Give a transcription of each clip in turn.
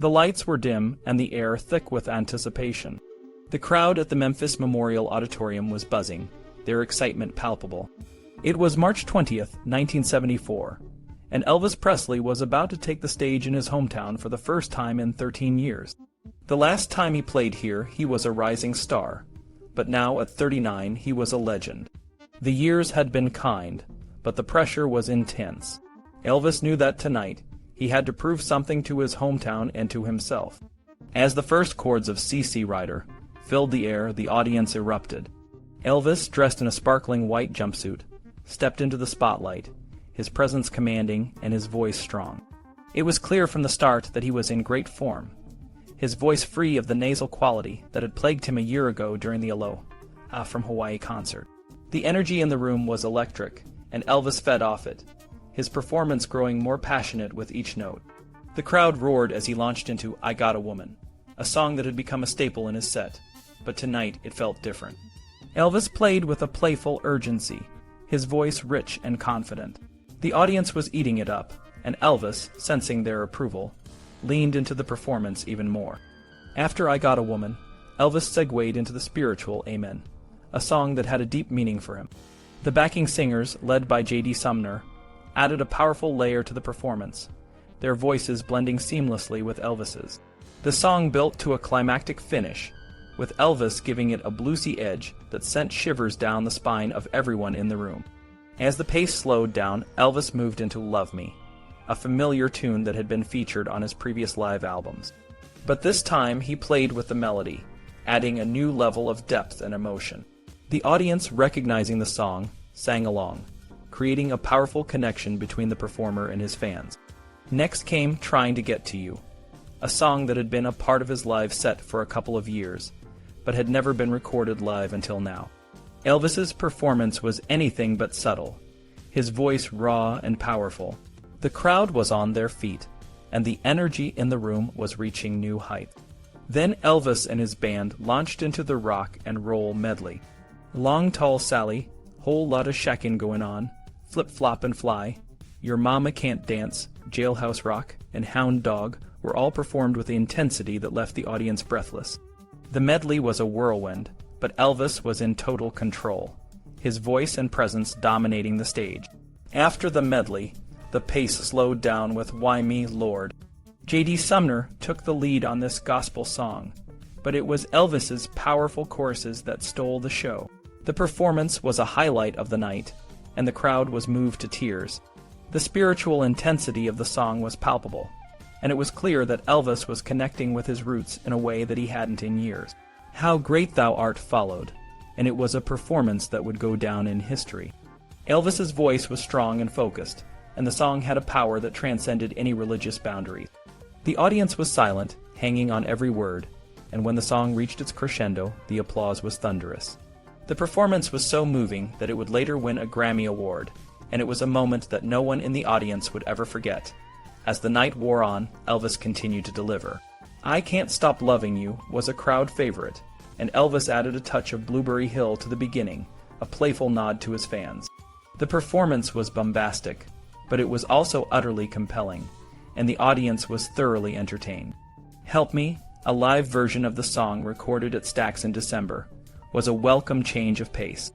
The lights were dim and the air thick with anticipation. The crowd at the Memphis Memorial Auditorium was buzzing, their excitement palpable. It was March 20th, 1974, and Elvis Presley was about to take the stage in his hometown for the first time in 13 years. The last time he played here, he was a rising star, but now at 39 he was a legend. The years had been kind, but the pressure was intense. Elvis knew that tonight he had to prove something to his hometown and to himself. As the first chords of CC Rider filled the air, the audience erupted. Elvis, dressed in a sparkling white jumpsuit, stepped into the spotlight, his presence commanding and his voice strong. It was clear from the start that he was in great form, his voice free of the nasal quality that had plagued him a year ago during the Aloha from Hawaii concert. The energy in the room was electric, and Elvis fed off it, his performance growing more passionate with each note. The crowd roared as he launched into I Got a Woman, a song that had become a staple in his set, but tonight it felt different. Elvis played with a playful urgency, his voice rich and confident. The audience was eating it up, and Elvis, sensing their approval, leaned into the performance even more. After I Got a Woman, Elvis segued into the spiritual Amen, a song that had a deep meaning for him. The backing singers, led by J.D. Sumner, added a powerful layer to the performance, their voices blending seamlessly with Elvis's. The song built to a climactic finish, with Elvis giving it a bluesy edge that sent shivers down the spine of everyone in the room. As the pace slowed down, Elvis moved into Love Me, a familiar tune that had been featured on his previous live albums. But this time he played with the melody, adding a new level of depth and emotion. The audience, recognizing the song, sang along, creating a powerful connection between the performer and his fans. Next came Trying to Get to You, a song that had been a part of his live set for a couple of years, but had never been recorded live until now. Elvis's performance was anything but subtle, his voice raw and powerful. The crowd was on their feet, and the energy in the room was reaching new heights. Then Elvis and his band launched into the rock and roll medley. Long Tall Sally, Whole Lotta Shackin' Going On, Flip Flop and Fly, Your Mama Can't Dance, Jailhouse Rock, and Hound Dog were all performed with the intensity that left the audience breathless. The medley was a whirlwind, but Elvis was in total control, his voice and presence dominating the stage. After the medley, the pace slowed down with Why Me, Lord. J.D. Sumner took the lead on this gospel song, but it was Elvis's powerful choruses that stole the show. The performance was a highlight of the night, and the crowd was moved to tears. The spiritual intensity of the song was palpable, and it was clear that Elvis was connecting with his roots in a way that he hadn't in years. How Great Thou Art followed, and it was a performance that would go down in history. Elvis's voice was strong and focused, and the song had a power that transcended any religious boundaries. The audience was silent, hanging on every word, and when the song reached its crescendo, the applause was thunderous. The performance was so moving that it would later win a Grammy Award, and it was a moment that no one in the audience would ever forget. As the night wore on, Elvis continued to deliver. I Can't Stop Loving You was a crowd favorite, and Elvis added a touch of Blueberry Hill to the beginning, a playful nod to his fans. The performance was bombastic, but it was also utterly compelling, and the audience was thoroughly entertained. Help Me, a live version of the song recorded at Stax in December, was a welcome change of pace.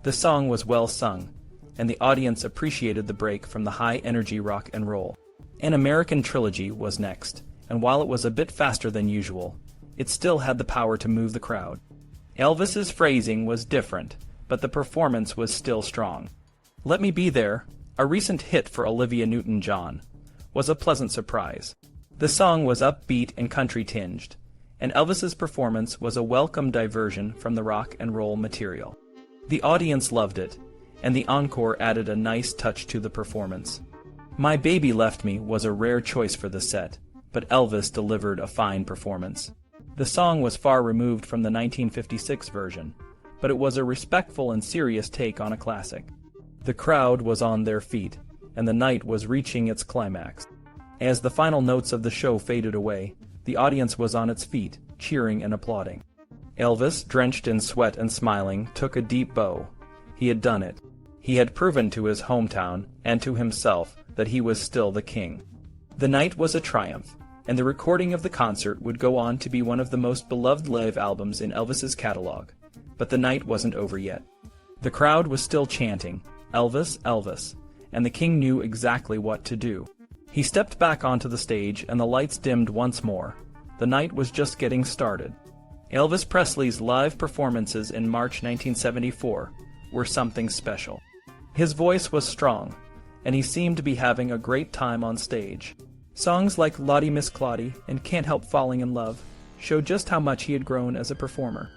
The song was well sung, and the audience appreciated the break from the high-energy rock and roll. An American Trilogy was next, and while it was a bit faster than usual, it still had the power to move the crowd. Elvis's phrasing was different, but the performance was still strong. Let Me Be There, a recent hit for Olivia Newton-John, was a pleasant surprise. The song was upbeat and country-tinged, and Elvis's performance was a welcome diversion from the rock and roll material. The audience loved it, and the encore added a nice touch to the performance. My Baby Left Me was a rare choice for the set, but Elvis delivered a fine performance. The song was far removed from the 1956 version, but it was a respectful and serious take on a classic. The crowd was on their feet, and the night was reaching its climax. As the final notes of the show faded away, the audience was on its feet, cheering and applauding. Elvis, drenched in sweat and smiling, took a deep bow. He had done it. He had proven to his hometown and to himself that he was still the king. The night was a triumph, and the recording of the concert would go on to be one of the most beloved live albums in Elvis's catalog. But the night wasn't over yet. The crowd was still chanting, "Elvis, Elvis," and the king knew exactly what to do. He stepped back onto the stage and the lights dimmed once more. The night was just getting started. Elvis Presley's live performances in March 1974 were something special. His voice was strong, and he seemed to be having a great time on stage. Songs like Lottie Miss Claudie and Can't Help Falling in Love showed just how much he had grown as a performer.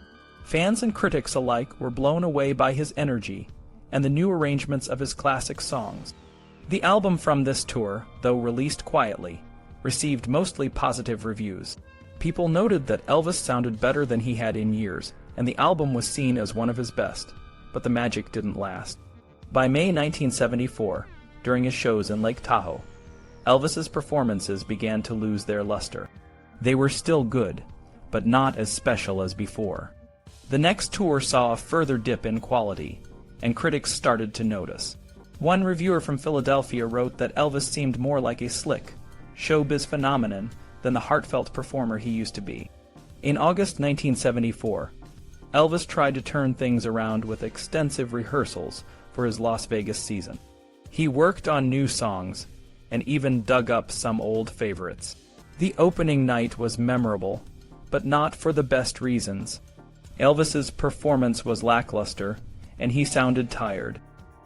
Fans and critics alike were blown away by his energy and the new arrangements of his classic songs. The album from this tour, though released quietly, received mostly positive reviews. People noted that Elvis sounded better than he had in years, and the album was seen as one of his best, but the magic didn't last. By May 1974, during his shows in Lake Tahoe, Elvis's performances began to lose their luster. They were still good, but not as special as before. The next tour saw a further dip in quality, and critics started to notice. One reviewer from Philadelphia wrote that Elvis seemed more like a slick, showbiz phenomenon than the heartfelt performer he used to be. In August 1974, Elvis tried to turn things around with extensive rehearsals for his Las Vegas season. He worked on new songs and even dug up some old favorites. The opening night was memorable, but not for the best reasons. Elvis's performance was lackluster, and he sounded tired.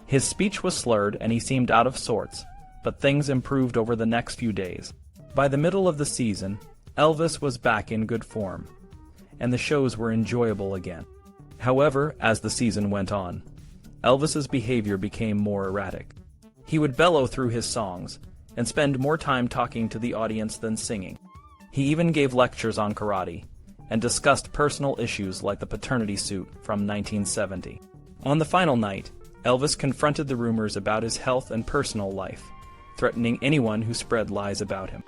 His speech was slurred and he seemed out of sorts, but things improved over the next few days. By the middle of the season, Elvis was back in good form, and the shows were enjoyable again. However, as the season went on, Elvis's behavior became more erratic. He would bellow through his songs and spend more time talking to the audience than singing. He even gave lectures on karate and discussed personal issues like the paternity suit from 1970. On the final night, Elvis confronted the rumors about his health and personal life, threatening anyone who spread lies about him.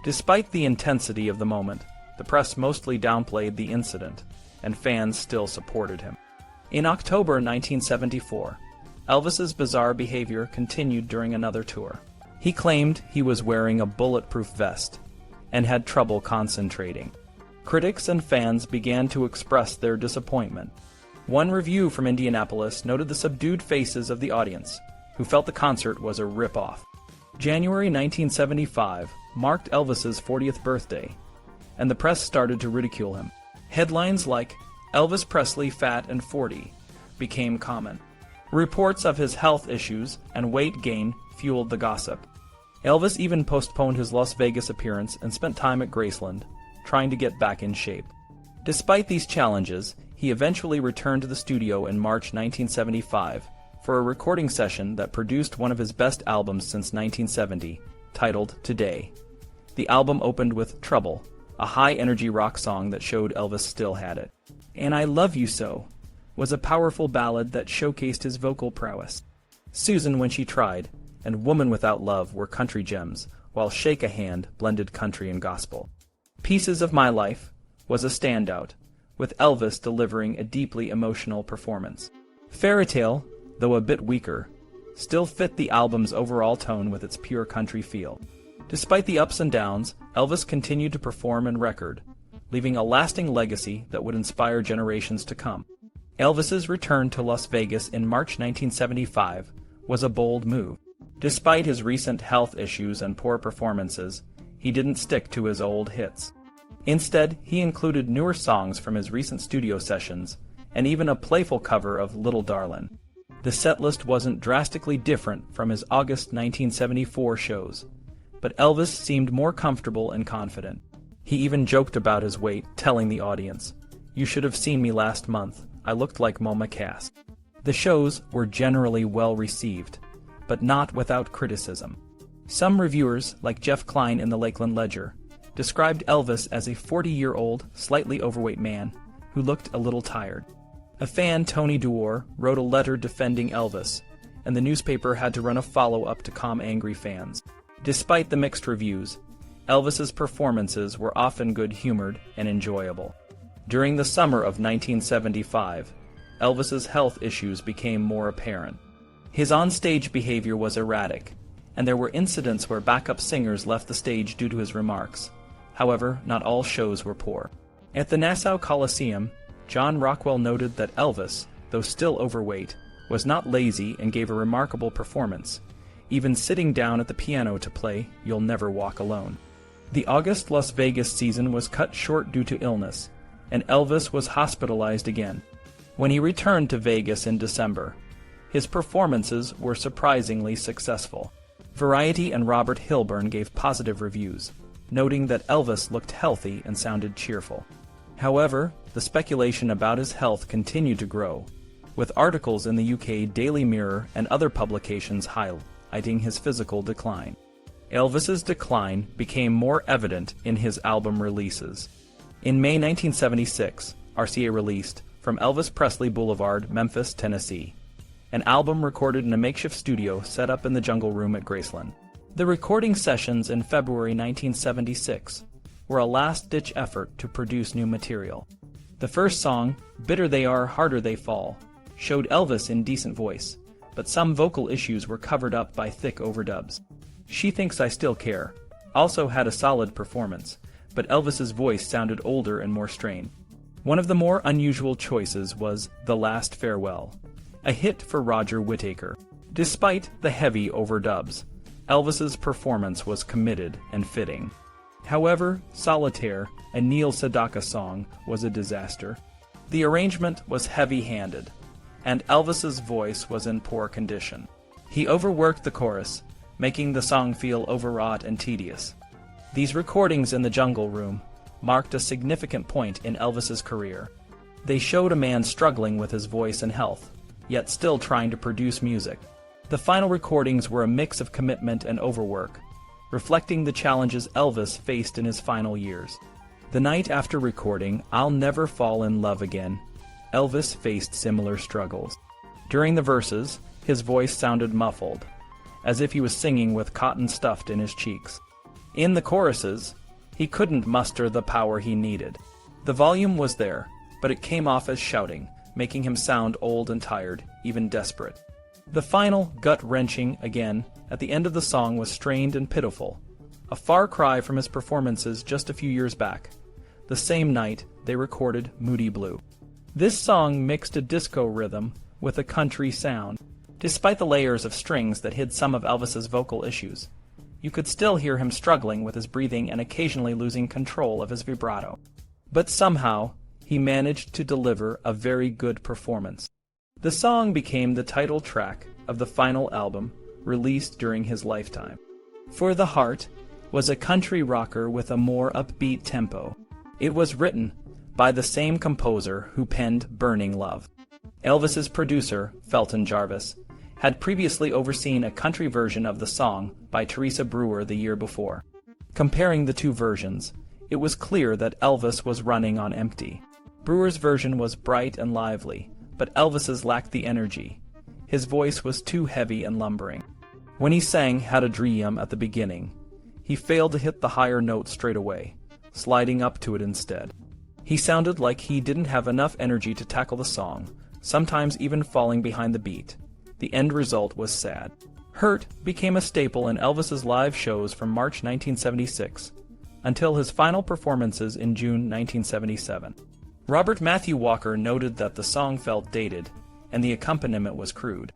Despite the intensity of the moment, the press mostly downplayed the incident, and fans still supported him. In October 1974, Elvis's bizarre behavior continued during another tour. He claimed he was wearing a bulletproof vest and had trouble concentrating. Critics and fans began to express their disappointment. One review from Indianapolis noted the subdued faces of the audience, who felt the concert was a rip-off. January 1975 marked Elvis's 40th birthday, and the press started to ridicule him. Headlines like "Elvis Presley Fat and 40" became common. Reports of his health issues and weight gain fueled the gossip. Elvis even postponed his Las Vegas appearance and spent time at Graceland, trying to get back in shape. Despite these challenges, he eventually returned to the studio in March 1975 for a recording session that produced one of his best albums since 1970, titled Today. The album opened with Trouble, a high-energy rock song that showed Elvis still had it. And I Love You So was a powerful ballad that showcased his vocal prowess. Susan When She Tried and Woman Without Love were country gems, while Shake a Hand blended country and gospel. Pieces of My Life was a standout, with Elvis delivering a deeply emotional performance. Fairytale, though a bit weaker, still fit the album's overall tone with its pure country feel. Despite the ups and downs, Elvis continued to perform and record, leaving a lasting legacy that would inspire generations to come. Elvis's return to Las Vegas in March 1975 was a bold move. Despite his recent health issues and poor performances, he didn't stick to his old hits. Instead, he included newer songs from his recent studio sessions, and even a playful cover of Little Darlin'. The setlist wasn't drastically different from his August 1974 shows, but Elvis seemed more comfortable and confident. He even joked about his weight, telling the audience, "You should have seen me last month. I looked like Mama Cass." The shows were generally well received, but not without criticism. Some reviewers, like Jeff Klein in the Lakeland Ledger, described Elvis as a 40-year-old, slightly overweight man who looked a little tired. A fan, Tony Dewar, wrote a letter defending Elvis, and the newspaper had to run a follow-up to calm angry fans. Despite the mixed reviews, Elvis's performances were often good-humored and enjoyable. During the summer of 1975, Elvis's health issues became more apparent. His on-stage behavior was erratic, and there were incidents where backup singers left the stage due to his remarks, However, not all shows were poor. At the Nassau Coliseum, John Rockwell noted that Elvis, though still overweight, was not lazy and gave a remarkable performance, even sitting down at the piano to play You'll Never Walk Alone. The August Las Vegas season was cut short due to illness, and Elvis was hospitalized again. When he returned to Vegas in December, his performances were surprisingly successful. Variety and Robert Hilburn gave positive reviews, noting that Elvis looked healthy and sounded cheerful. However, the speculation about his health continued to grow, with articles in the UK Daily Mirror and other publications highlighting his physical decline. Elvis's decline became more evident in his album releases. In May 1976, RCA released From Elvis Presley Boulevard, Memphis, Tennessee, an album recorded in a makeshift studio set up in the Jungle Room at Graceland. The recording sessions in February 1976 were a last-ditch effort to produce new material. The first song, Bitter They Are, Harder They Fall, showed Elvis in decent voice, but some vocal issues were covered up by thick overdubs. She Thinks I Still Care also had a solid performance, but Elvis's voice sounded older and more strained. One of the more unusual choices was The Last Farewell, a hit for Roger Whittaker. Despite the heavy overdubs, Elvis's performance was committed and fitting. However, Solitaire, a Neil Sedaka song, was a disaster. The arrangement was heavy-handed, and Elvis's voice was in poor condition. He overworked the chorus, making the song feel overwrought and tedious. These recordings in the Jungle Room marked a significant point in Elvis's career. They showed a man struggling with his voice and health, yet still trying to produce music. The final recordings were a mix of commitment and overwork, reflecting the challenges Elvis faced in his final years. The night after recording I'll Never Fall in Love Again, Elvis faced similar struggles. During the verses, his voice sounded muffled, as if he was singing with cotton stuffed in his cheeks. In the choruses, he couldn't muster the power he needed. The volume was there, but it came off as shouting, making him sound old and tired, even desperate. The final, gut-wrenching again at the end of the song was strained and pitiful, a far cry from his performances just a few years back. The same night, they recorded Moody Blue. This song mixed a disco rhythm with a country sound. Despite the layers of strings that hid some of Elvis's vocal issues, you could still hear him struggling with his breathing and occasionally losing control of his vibrato. But somehow, he managed to deliver a very good performance. The song became the title track of the final album, released during his lifetime. For the Heart was a country rocker with a more upbeat tempo. It was written by the same composer who penned Burning Love. Elvis's producer, Felton Jarvis, had previously overseen a country version of the song by Teresa Brewer the year before. Comparing the two versions, it was clear that Elvis was running on empty. Brewer's version was bright and lively, but Elvis's lacked the energy. His voice was too heavy and lumbering. When he sang Had a Dream at the beginning, he failed to hit the higher note straight away, sliding up to it instead. He sounded like he didn't have enough energy to tackle the song, sometimes even falling behind the beat. The end result was sad. Hurt became a staple in Elvis's live shows from March 1976 until his final performances in June 1977. Robert Matthew Walker noted that the song felt dated and the accompaniment was crude.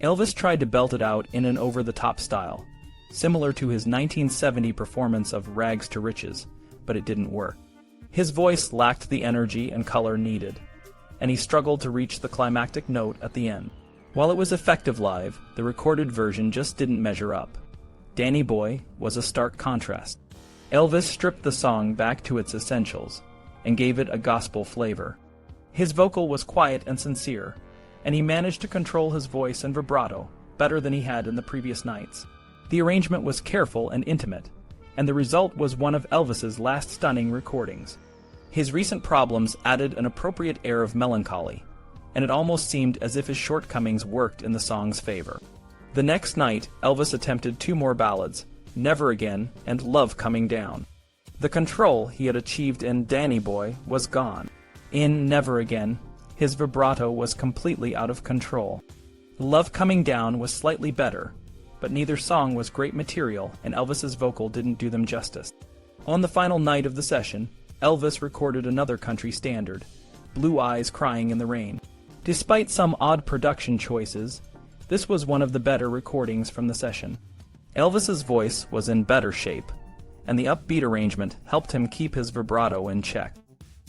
Elvis tried to belt it out in an over-the-top style, similar to his 1970 performance of Rags to Riches, but it didn't work. His voice lacked the energy and color needed, and he struggled to reach the climactic note at the end. While it was effective live, the recorded version just didn't measure up. Danny Boy was a stark contrast. Elvis stripped the song back to its essentials and gave it a gospel flavor. His vocal was quiet and sincere, and he managed to control his voice and vibrato better than he had in the previous nights. The arrangement was careful and intimate, and the result was one of Elvis's last stunning recordings. His recent problems added an appropriate air of melancholy, and it almost seemed as if his shortcomings worked in the song's favor. The next night, Elvis attempted two more ballads, Never Again and Love Coming Down. The control he had achieved in Danny Boy was gone. In Never Again, his vibrato was completely out of control. Love Coming Down was slightly better, but neither song was great material and Elvis's vocal didn't do them justice. On the final night of the session, Elvis recorded another country standard, Blue Eyes Crying in the Rain. Despite some odd production choices, this was one of the better recordings from the session. Elvis's voice was in better shape, and the upbeat arrangement helped him keep his vibrato in check.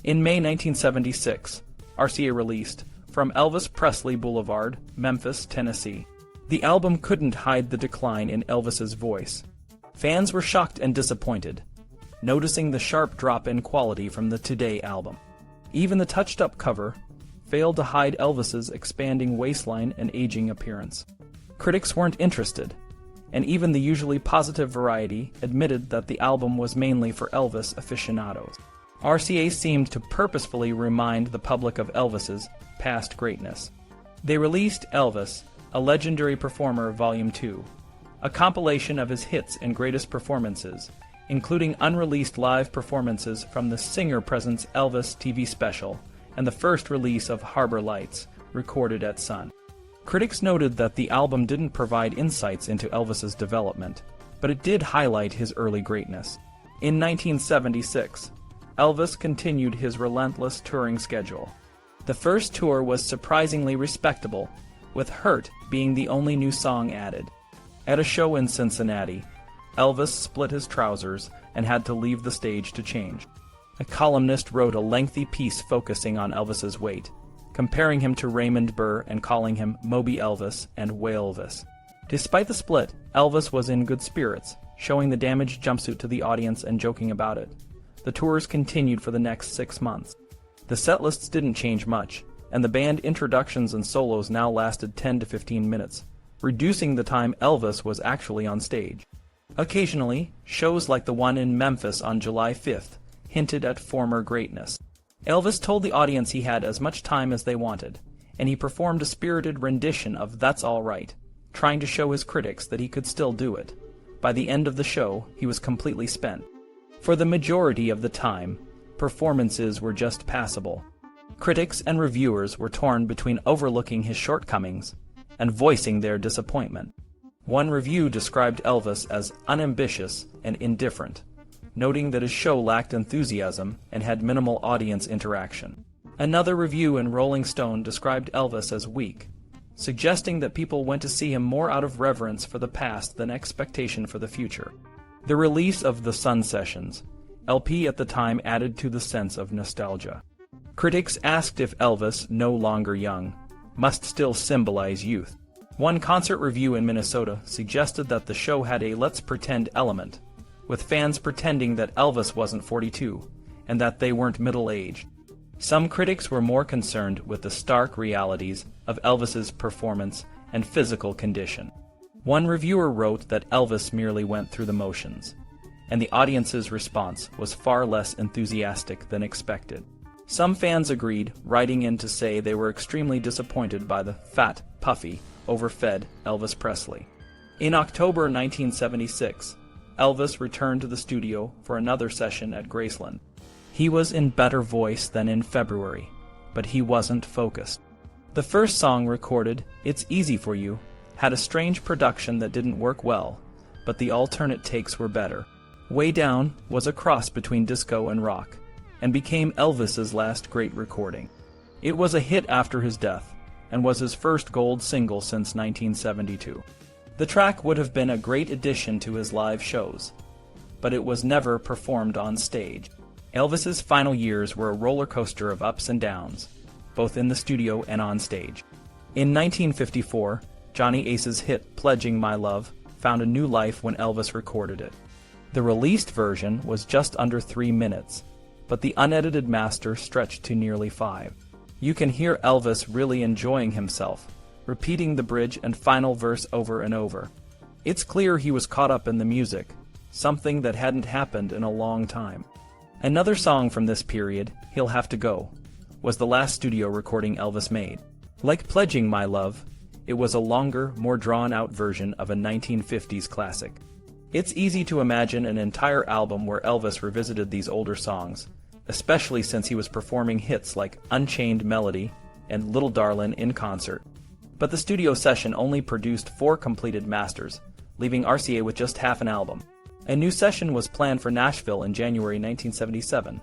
In May 1976, RCA released From Elvis Presley Boulevard, Memphis, Tennessee. The album couldn't hide the decline in Elvis's voice. Fans were shocked and disappointed, noticing the sharp drop in quality from the Today album. Even the touched-up cover failed to hide Elvis's expanding waistline and aging appearance. Critics weren't interested, and even the usually positive Variety admitted that the album was mainly for Elvis aficionados. RCA seemed to purposefully remind the public of Elvis's past greatness. They released Elvis, A Legendary Performer Volume 2, a compilation of his hits and greatest performances, including unreleased live performances from the Singer Presents Elvis TV special and the first release of Harbor Lights, recorded at Sun. Critics noted that the album didn't provide insights into Elvis's development, but it did highlight his early greatness. In 1976, Elvis continued his relentless touring schedule. The first tour was surprisingly respectable, with Hurt being the only new song added. At a show in Cincinnati, Elvis split his trousers and had to leave the stage to change. A columnist wrote a lengthy piece focusing on Elvis's weight, comparing him to Raymond Burr and calling him Moby Elvis and Whale-vis. Despite the split, Elvis was in good spirits, showing the damaged jumpsuit to the audience and joking about it. The tours continued for the next 6 months. The setlists didn't change much, and the band introductions and solos now lasted 10 to 15 minutes, reducing the time Elvis was actually on stage. Occasionally, shows like the one in Memphis on July 5th hinted at former greatness. Elvis told the audience he had as much time as they wanted, and he performed a spirited rendition of That's All Right, trying to show his critics that he could still do it. By the end of the show, he was completely spent. For the majority of the time, performances were just passable. Critics and reviewers were torn between overlooking his shortcomings and voicing their disappointment. One review described Elvis as unambitious and indifferent, noting that his show lacked enthusiasm and had minimal audience interaction. Another review in Rolling Stone described Elvis as weak, suggesting that people went to see him more out of reverence for the past than expectation for the future. The release of the Sun Sessions, LP at the time, added to the sense of nostalgia. Critics asked if Elvis, no longer young, must still symbolize youth. One concert review in Minnesota suggested that the show had a let's pretend element, with fans pretending that Elvis wasn't 42, and that they weren't middle-aged. Some critics were more concerned with the stark realities of Elvis's performance and physical condition. One reviewer wrote that Elvis merely went through the motions, and the audience's response was far less enthusiastic than expected. Some fans agreed, writing in to say they were extremely disappointed by the fat, puffy, overfed Elvis Presley. In October 1976, Elvis returned to the studio for another session at Graceland. He was in better voice than in February, but he wasn't focused. The first song recorded, It's Easy for You, had a strange production that didn't work well, but the alternate takes were better. Way Down was a cross between disco and rock, and became Elvis's last great recording. It was a hit after his death, and was his first gold single since 1972. The track would have been a great addition to his live shows, but it was never performed on stage. Elvis's final years were a roller coaster of ups and downs, both in the studio and on stage. In 1954, Johnny Ace's hit Pledging My Love found a new life when Elvis recorded it. The released version was just under 3 minutes, but the unedited master stretched to nearly 5. You can hear Elvis really enjoying himself, repeating the bridge and final verse over and over. It's clear he was caught up in the music, something that hadn't happened in a long time. Another song from this period, He'll Have to Go, was the last studio recording Elvis made. Like Pledging My Love, it was a longer, more drawn-out version of a 1950s classic. It's easy to imagine an entire album where Elvis revisited these older songs, especially since he was performing hits like Unchained Melody and Little Darlin' in concert. But the studio session only produced 4 completed masters, leaving RCA with just half an album. A new session was planned for Nashville in January 1977,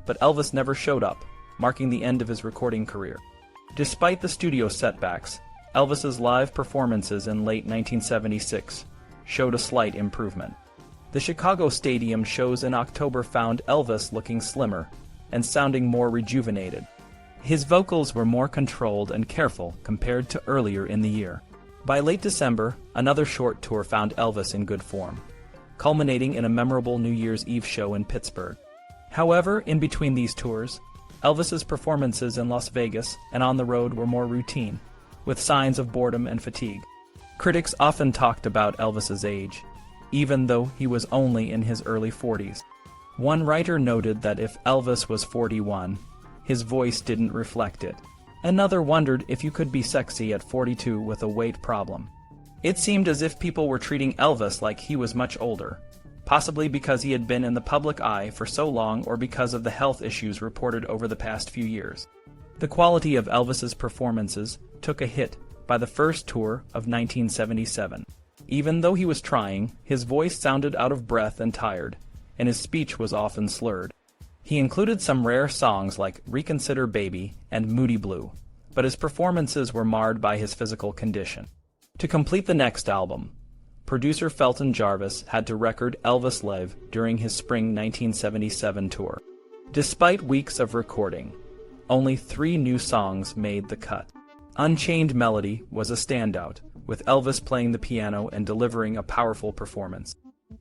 but Elvis never showed up, marking the end of his recording career. Despite the studio setbacks, Elvis's live performances in late 1976 showed a slight improvement. The Chicago Stadium shows in October found Elvis looking slimmer and sounding more rejuvenated. His vocals were more controlled and careful compared to earlier in the year. By late December, another short tour found Elvis in good form, culminating in a memorable New Year's Eve show in Pittsburgh. However, in between these tours, Elvis's performances in Las Vegas and on the road were more routine, with signs of boredom and fatigue. Critics often talked about Elvis's age, even though he was only in his early 40s. One writer noted that if Elvis was 41, his voice didn't reflect it. Another wondered if you could be sexy at 42 with a weight problem. It seemed as if people were treating Elvis like he was much older, possibly because he had been in the public eye for so long or because of the health issues reported over the past few years. The quality of Elvis's performances took a hit by the first tour of 1977. Even though he was trying, his voice sounded out of breath and tired, and his speech was often slurred. He included some rare songs like Reconsider Baby and Moody Blue, but his performances were marred by his physical condition. To complete the next album, producer Felton Jarvis had to record Elvis live during his spring 1977 tour. Despite weeks of recording, only 3 new songs made the cut. Unchained Melody was a standout, with Elvis playing the piano and delivering a powerful performance.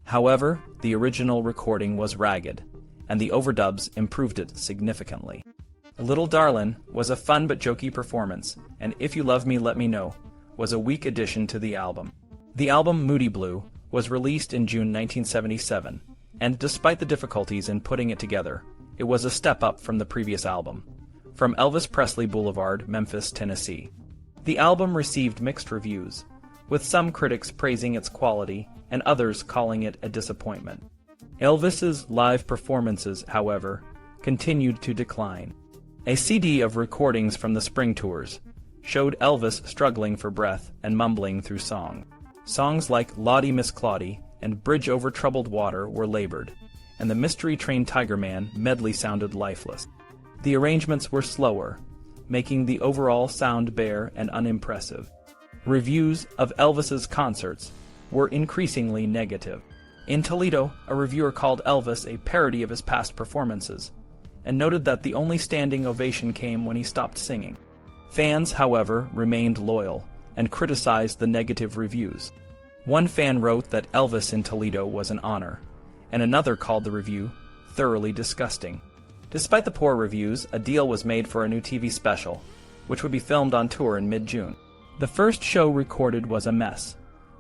However, the original recording was ragged, and the overdubs improved it significantly. Little Darlin' was a fun but jokey performance, and If You Love Me Let Me Know was a weak addition to the album. The album Moody Blue was released in June 1977, and despite the difficulties in putting it together, it was a step up from the previous album. From Elvis Presley Boulevard, Memphis, Tennessee. The album received mixed reviews, with some critics praising its quality and others calling it a disappointment. Elvis's live performances, however, continued to decline. A CD of recordings from the spring tours showed Elvis struggling for breath and mumbling through song. Songs like Lottie Miss Claudie and Bridge Over Troubled Water were labored, and the Mystery Train Tiger Man medley sounded lifeless. The arrangements were slower, making the overall sound bare and unimpressive. Reviews of Elvis's concerts were increasingly negative. In Toledo, a reviewer called Elvis a parody of his past performances, and noted that the only standing ovation came when he stopped singing. Fans, however, remained loyal, and criticized the negative reviews. One fan wrote that Elvis in Toledo was an honor, and another called the review thoroughly disgusting. Despite the poor reviews, a deal was made for a new TV special, which would be filmed on tour in mid-June. The first show recorded was a mess,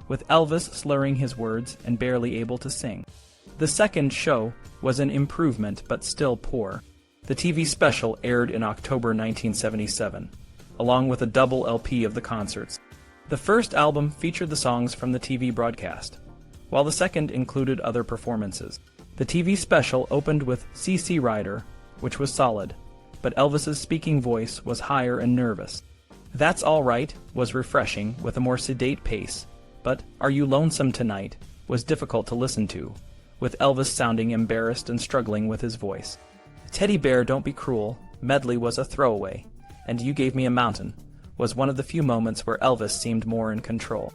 with Elvis slurring his words and barely able to sing. The second show was an improvement but still poor. The TV special aired in October 1977, along with a double LP of the concerts. The first album featured the songs from the TV broadcast, while the second included other performances. The TV special opened with CC Rider, which was solid, but Elvis's speaking voice was higher and nervous. That's All Right was refreshing with a more sedate pace, but Are You Lonesome Tonight was difficult to listen to, with Elvis sounding embarrassed and struggling with his voice. Teddy Bear Don't Be Cruel medley was a throwaway, and You Gave Me a Mountain was one of the few moments where Elvis seemed more in control.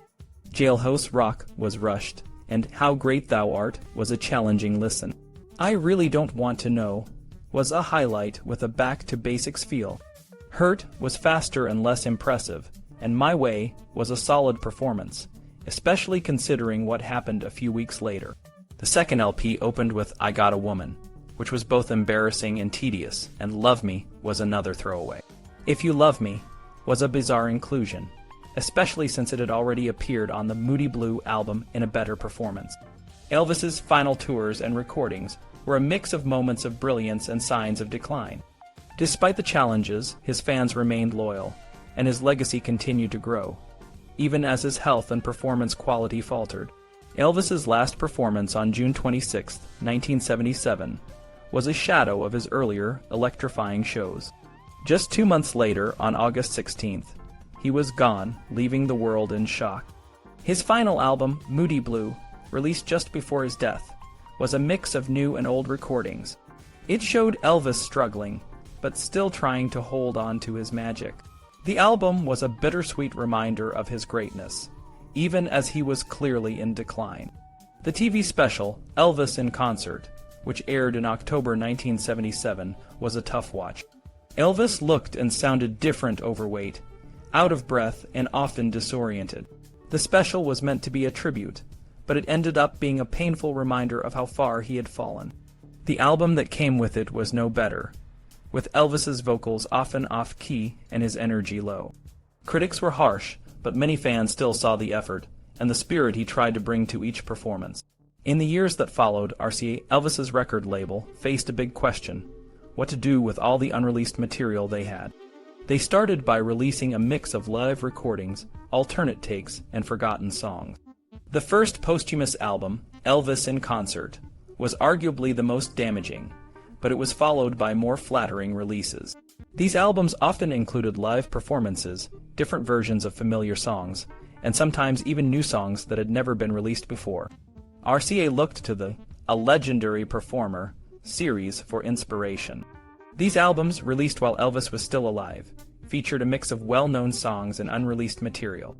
Jailhouse Rock was rushed, and How Great Thou Art was a challenging listen. I Really Don't Want to Know was a highlight with a back-to-basics feel. Hurt was faster and less impressive, and My Way was a solid performance, especially considering what happened a few weeks later. The second LP opened with I Got a Woman, which was both embarrassing and tedious, and Love Me was another throwaway. If You Love Me was a bizarre inclusion, especially since it had already appeared on the Moody Blue album in a better performance. Elvis's final tours and recordings were a mix of moments of brilliance and signs of decline. Despite the challenges, his fans remained loyal, and his legacy continued to grow, even as his health and performance quality faltered. Elvis's last performance on June 26, 1977, was a shadow of his earlier Electrifying shows. Just 2 months later, on August 16th, he was gone, leaving the world in shock. His final album, Moody Blue, released just before his death, was a mix of new and old recordings. It showed Elvis struggling, but still trying to hold on to his magic. The album was a bittersweet reminder of his greatness, even as he was clearly in decline. The TV special, Elvis in Concert, which aired in October 1977, was a tough watch. Elvis looked and sounded different, overweight, out of breath, and often disoriented. The special was meant to be a tribute, but it ended up being a painful reminder of how far he had fallen. The album that came with it was no better, with Elvis's vocals often off-key and his energy low. Critics were harsh, but many fans still saw the effort and the spirit he tried to bring to each performance. In the years that followed, RCA, Elvis's record label, faced a big question: what to do with all the unreleased material they had. They started by releasing a mix of live recordings, alternate takes, and forgotten songs. The first posthumous album, Elvis in Concert, was arguably the most damaging, but it was followed by more flattering releases. These albums often included live performances, different versions of familiar songs, and sometimes even new songs that had never been released before. RCA looked to the A Legendary Performer series for inspiration. These albums, released while Elvis was still alive, featured a mix of well-known songs and unreleased material.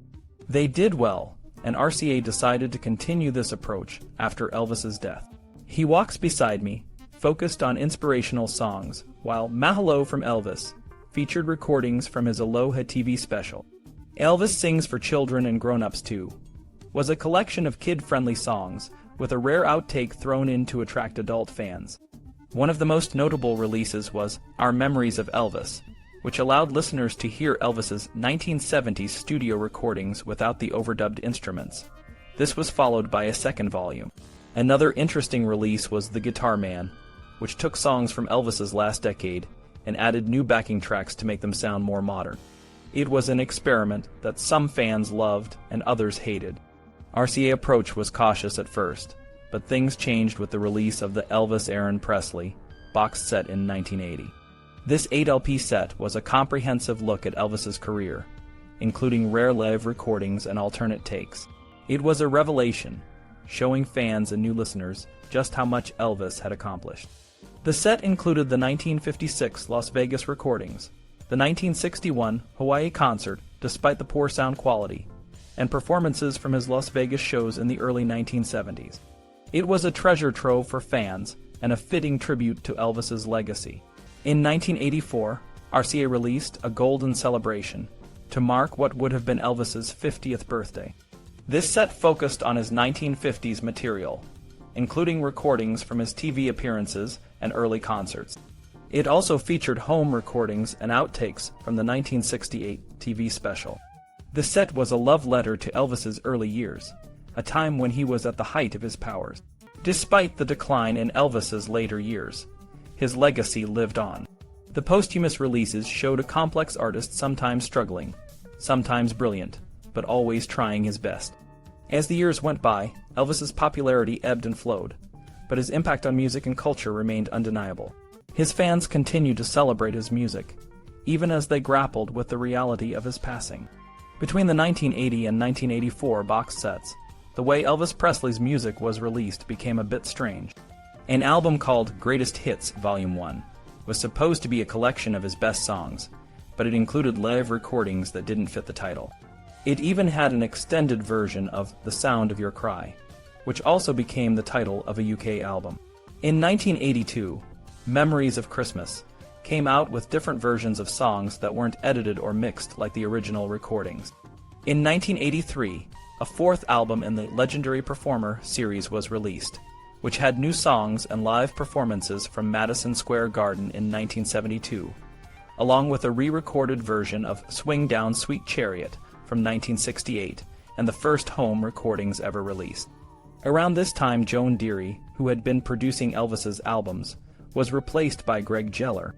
They did well, and RCA decided to continue this approach after Elvis's death. He Walks Beside Me focused on inspirational songs, while Mahalo from Elvis featured recordings from his Aloha TV special. Elvis Sings for Children and Grown-Ups Too was a collection of kid-friendly songs with a rare outtake thrown in to attract adult fans. One of the most notable releases was Our Memories of Elvis, which allowed listeners to hear Elvis's 1970s studio recordings without the overdubbed instruments. This was followed by a second volume. Another interesting release was The Guitar Man, which took songs from Elvis's last decade and added new backing tracks to make them sound more modern. It was an experiment that some fans loved and others hated. RCA approach was cautious at first, but things changed with the release of the Elvis Presley box set in 1980. This 8 LP set was a comprehensive look at Elvis's career, including rare live recordings and alternate takes. It was a revelation, showing fans and new listeners just how much Elvis had accomplished. The set included the 1956 Las Vegas recordings, the 1961 Hawaii concert, despite the poor sound quality, and performances from his Las Vegas shows in the early 1970s. It was a treasure trove for fans and a fitting tribute to Elvis's legacy. In 1984, RCA released a Golden Celebration to mark what would have been Elvis's 50th birthday. This set focused on his 1950s material, including recordings from his TV appearances and early concerts. It also featured home recordings and outtakes from the 1968 TV special. The set was a love letter to Elvis's early years, a time when he was at the height of his powers. Despite the decline in Elvis's later years, his legacy lived on. The posthumous releases showed a complex artist sometimes struggling, sometimes brilliant, but always trying his best. As the years went by, Elvis's popularity ebbed and flowed, but his impact on music and culture remained undeniable. His fans continued to celebrate his music, even as they grappled with the reality of his passing. Between the 1980 and 1984 box sets, the way Elvis Presley's music was released became a bit strange. An album called Greatest Hits Volume 1 was supposed to be a collection of his best songs, but it included live recordings that didn't fit the title. It even had an extended version of The Sound of Your Cry, which also became the title of a UK album. In 1982, Memories of Christmas came out with different versions of songs that weren't edited or mixed like the original recordings. In 1983, a fourth album in the Legendary Performer series was released, which had new songs and live performances from Madison Square Garden in 1972, along with a re-recorded version of Swing Down Sweet Chariot from 1968 and the first home recordings ever released. Around this time, Joan Deary, who had been producing Elvis's albums, was replaced by Greg Geller.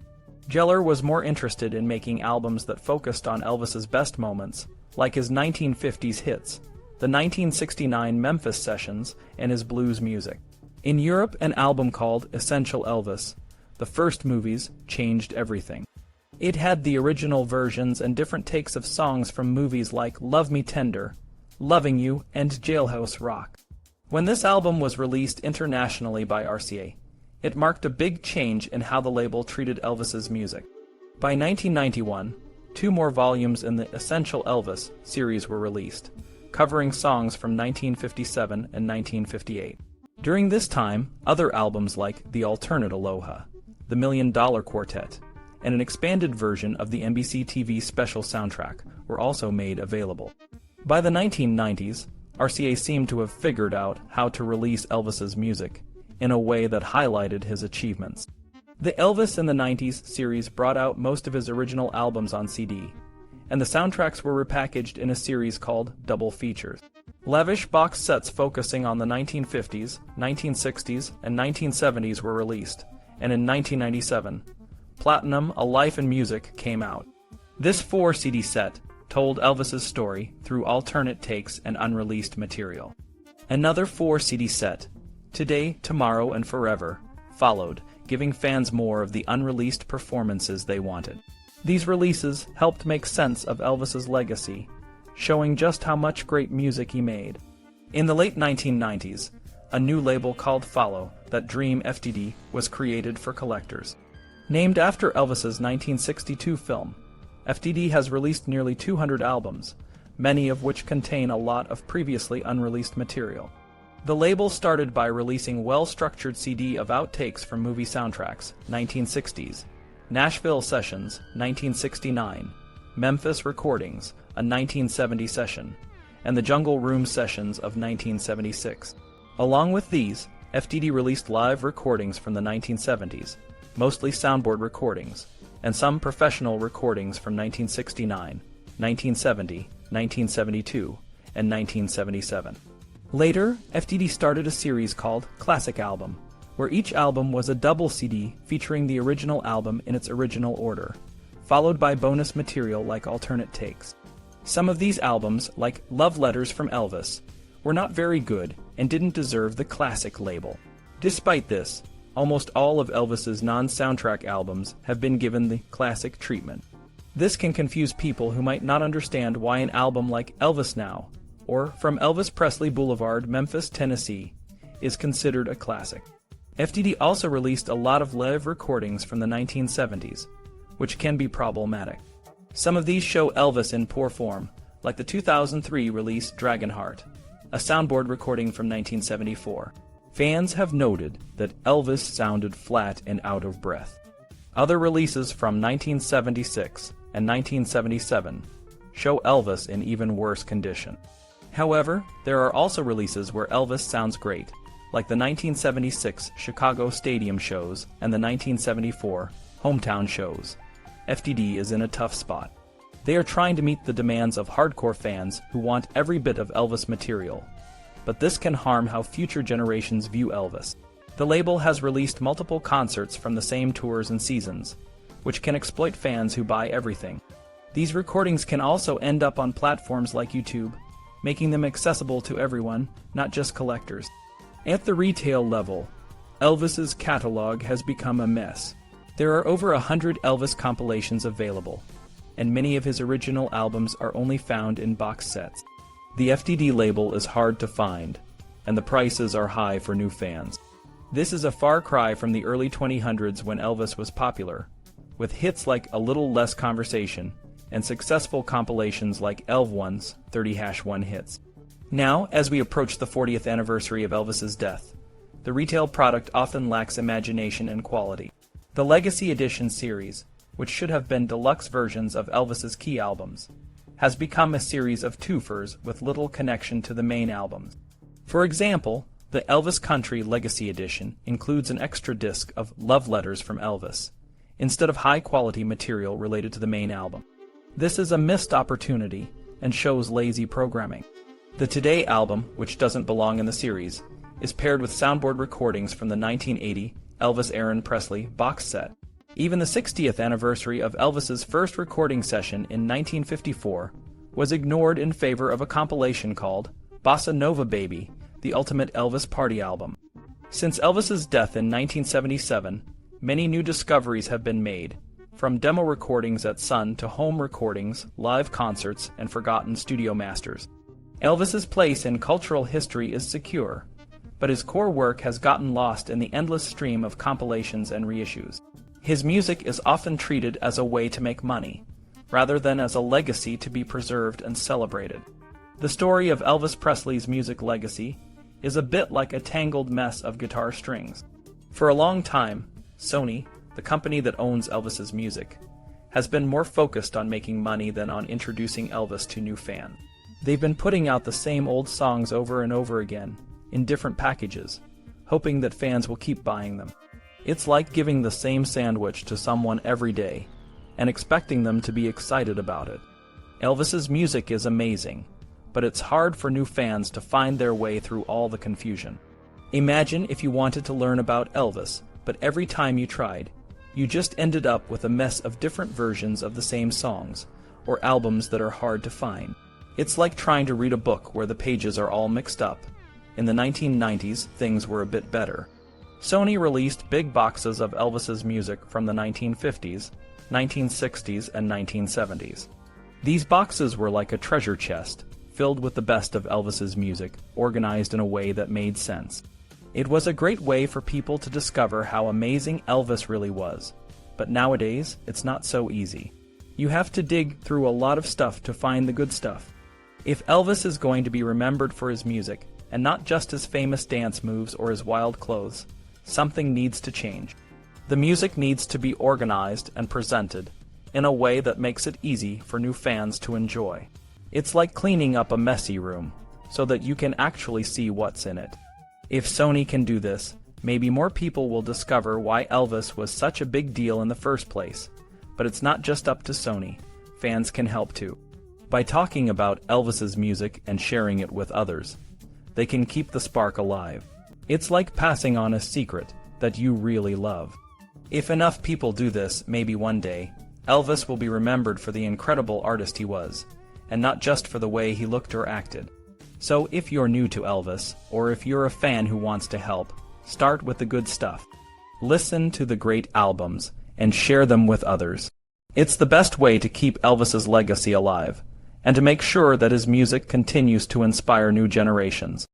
Geller was more interested in making albums that focused on Elvis's best moments, like his 1950s hits, the 1969 Memphis sessions, and his blues music. In Europe, an album called Essential Elvis, the first movies, changed everything. It had the original versions and different takes of songs from movies like Love Me Tender, Loving You, and Jailhouse Rock. When this album was released internationally by RCA, it marked a big change in how the label treated Elvis's music. By 1991, 2 more volumes in the Essential Elvis series were released, covering songs from 1957 and 1958. During this time, other albums like The Alternate Aloha, The $1 Million Quartet, and an expanded version of the NBC TV special soundtrack were also made available. By the 1990s, RCA seemed to have figured out how to release Elvis's music in a way that highlighted his achievements. The Elvis in the 90s series brought out most of his original albums on CD, and the soundtracks were repackaged in a series called Double Features. Lavish box sets focusing on the 1950s, 1960s, and 1970s were released, and in 1997, Platinum: A Life in Music came out. This 4-CD set told Elvis's story through alternate takes and unreleased material. Another 4-CD set, Today, Tomorrow, and Forever, followed, giving fans more of the unreleased performances they wanted. These releases helped make sense of Elvis's legacy, showing just how much great music he made. In the late 1990s, a new label called Follow, that Dream FTD, was created for collectors. Named after Elvis's 1962 film, FTD has released nearly 200 albums, many of which contain a lot of previously unreleased material. The label started by releasing well-structured CD of outtakes from movie soundtracks, 1960s, Nashville Sessions, 1969, Memphis Recordings, a 1970 session, and the Jungle Room Sessions of 1976. Along with these, FTD released live recordings from the 1970s, mostly soundboard recordings, and some professional recordings from 1969, 1970, 1972, and 1977. Later, FTD started a series called Classic Album, where each album was a double CD featuring the original album in its original order, followed by bonus material like alternate takes. Some of these albums, like Love Letters from Elvis, were not very good and didn't deserve the classic label. Despite this, almost all of Elvis's non-soundtrack albums have been given the classic treatment. This can confuse people who might not understand why an album like Elvis Now, or From Elvis Presley Boulevard, Memphis, Tennessee, is considered a classic. FTD also released a lot of live recordings from the 1970s, which can be problematic. Some of these show Elvis in poor form, like the 2003 release Dragonheart, a soundboard recording from 1974. Fans have noted that Elvis sounded flat and out of breath. Other releases from 1976 and 1977 show Elvis in even worse condition. However, there are also releases where Elvis sounds great, like the 1976 Chicago Stadium shows and the 1974 Hometown shows. FTD is in a tough spot. They are trying to meet the demands of hardcore fans who want every bit of Elvis material, but this can harm how future generations view Elvis. The label has released multiple concerts from the same tours and seasons, which can exploit fans who buy everything. These recordings can also end up on platforms like YouTube, making them accessible to everyone, not just collectors. At the retail level, Elvis's catalog has become a mess. There are over 100 Elvis compilations available, and many of his original albums are only found in box sets. The FTD label is hard to find, and the prices are high for new fans. This is a far cry from the early 2000s when Elvis was popular, with hits like A Little Less Conversation and successful compilations like Elv1's 30-1 hits. Now, as we approach the 40th anniversary of Elvis's death, the retail product often lacks imagination and quality. The Legacy Edition series, which should have been deluxe versions of Elvis's key albums, has become a series of twofers with little connection to the main albums. For example, the Elvis Country Legacy Edition includes an extra disc of Love Letters from Elvis, instead of high-quality material related to the main album. This is a missed opportunity and shows lazy programming. The Today album, which doesn't belong in the series, is paired with soundboard recordings from the 1980 Elvis Aaron Presley box set. Even the 60th anniversary of Elvis's first recording session in 1954 was ignored in favor of a compilation called Bossa Nova Baby, the Ultimate Elvis Party Album. Since Elvis's death in 1977, many new discoveries have been made, from demo recordings at Sun to home recordings, live concerts, and forgotten studio masters. Elvis's place in cultural history is secure, but his core work has gotten lost in the endless stream of compilations and reissues. His music is often treated as a way to make money, rather than as a legacy to be preserved and celebrated. The story of Elvis Presley's music legacy is a bit like a tangled mess of guitar strings. For a long time, Sony, the company that owns Elvis's music, has been more focused on making money than on introducing Elvis to new fans. They've been putting out the same old songs over and over again, in different packages, hoping that fans will keep buying them. It's like giving the same sandwich to someone every day, and expecting them to be excited about it. Elvis's music is amazing, but it's hard for new fans to find their way through all the confusion. Imagine if you wanted to learn about Elvis, but every time you tried, you just ended up with a mess of different versions of the same songs, or albums that are hard to find. It's like trying to read a book where the pages are all mixed up. In the 1990s, things were a bit better. Sony released big boxes of Elvis's music from the 1950s, 1960s, and 1970s. These boxes were like a treasure chest, filled with the best of Elvis's music, organized in a way that made sense. It was a great way for people to discover how amazing Elvis really was, but nowadays, it's not so easy. You have to dig through a lot of stuff to find the good stuff. If Elvis is going to be remembered for his music, and not just his famous dance moves or his wild clothes, something needs to change. The music needs to be organized and presented in a way that makes it easy for new fans to enjoy. It's like cleaning up a messy room, so that you can actually see what's in it. If Sony can do this, maybe more people will discover why Elvis was such a big deal in the first place. But it's not just up to Sony. Fans can help too. By talking about Elvis's music and sharing it with others, they can keep the spark alive. It's like passing on a secret that you really love. If enough people do this, maybe one day, Elvis will be remembered for the incredible artist he was, and not just for the way he looked or acted. So if you're new to Elvis, or if you're a fan who wants to help, start with the good stuff. Listen to the great albums, and share them with others. It's the best way to keep Elvis's legacy alive, and to make sure that his music continues to inspire new generations.